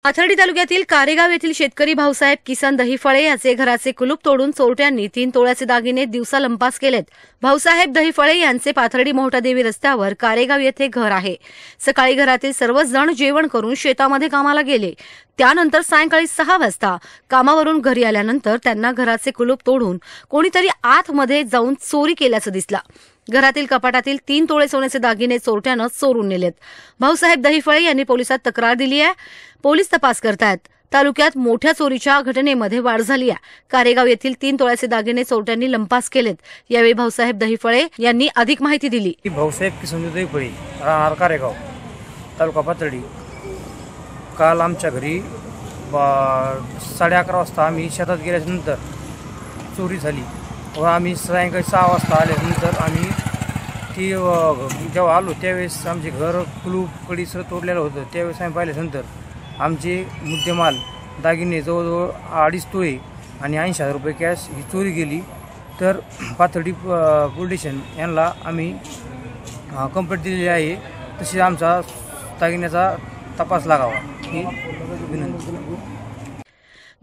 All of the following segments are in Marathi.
पाथर्डी तालुक्यातील कारेगाव येथील शेतकरी भाऊसाहेब किसन दहीफळे याचे घराचे कुलूप तोडून चोरट्यांनी 3 तोळ्याचे दागिने दिवसा लंपास केलेत। भाऊसाहेब दहीफळे यांचे पाथर्डी मोहटादेवी रस्त्यावर कारेगाव येथे घर आहे। सकाळी घरातील सर्वच जण जेवण करून शेतामध्ये कामाला गेले। त्यानंतर सायंकाळी 6 वाजता कामावरून घरी आल्यानंतर त्यांना घराचे कुलूप तोडून कोणीतरी आतमध्ये जाऊन चोरी केल्याचं दिसलं। घरातील कपाटातील 3 तोळे सोन्याचे दागिने चोरट्यानं चोरून नेलेत। भाऊसाहेब दहीफळे यांनी पोलिसात तक्रार दिली आहे। पोलीस तपास करतायत। तालुक्यात मोठ्या चोरीच्या घटनेमध्ये वाढ झाली आहे। कारेगाव येथील 3 तोळ्याचे दागिने चोरट्यांनी लंपास केलेत। यावेळी भाऊसाहेब दहीफळे यांनी अधिक माहिती दिली। भाऊसाहेब किसन दहीफळे राहणार कारेगाव तालुका पाथर्डी। काल आमच्या घरी 11:30 वाजता आम्ही शेतात गेल्यानंतर चोरी झाली व आम्ही सायंकाळी 6 वाजता आल्यानंतर आम्ही ती जेव्हा आलो त्यावेळेस आमचे घर कुलूप कडी सर तोडलेलं होतं। त्यावेळेस आम्ही पाहिल्यानंतर आमचे मुद्देमाल दागिने जवळजवळ 2.5 तोळे आणि 80,000 रुपये कॅश ही चोरी गेली। तर पाथर्डी पोलीस स्टेशन यांना आम्ही कंप्लेंट दिलेली आहे। तसेच आमचा दागिन्याचा तपास लागावा ही विनंती।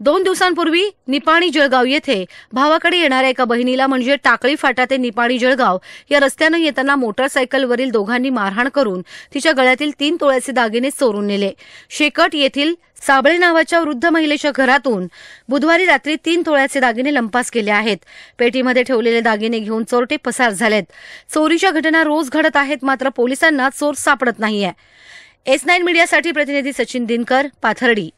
2 दिवसांपूर्वी निपाणी जळगाव येथे भावाकडे येणाऱ्या एका बहिणीला म्हणजे टाकळी फाटा ते निपाणी जळगाव या रस्त्याने येताना मोटरसायकलवरील दोघांनी मारहाण करून तिच्या गळ्यातील 3 तोळ्याचे दागिने चोरून नेले। शेकट येथील साबळे नावाच्या वृद्ध महिलेच्या घरातून बुधवारी रात्री 3 तोळ्याचे दागिने लंपास केले आहेत। पेटीमध्ये ठेवलेले दागिने घेऊन चोरटे पसार झालेत। चोरीच्या घटना रोज घडत आहेत, मात्र पोलिसांना चोर सापडत नाहीये। S9 मीडियासाठी प्रतिनिधी सचिन दिनकर, पाथर्डी।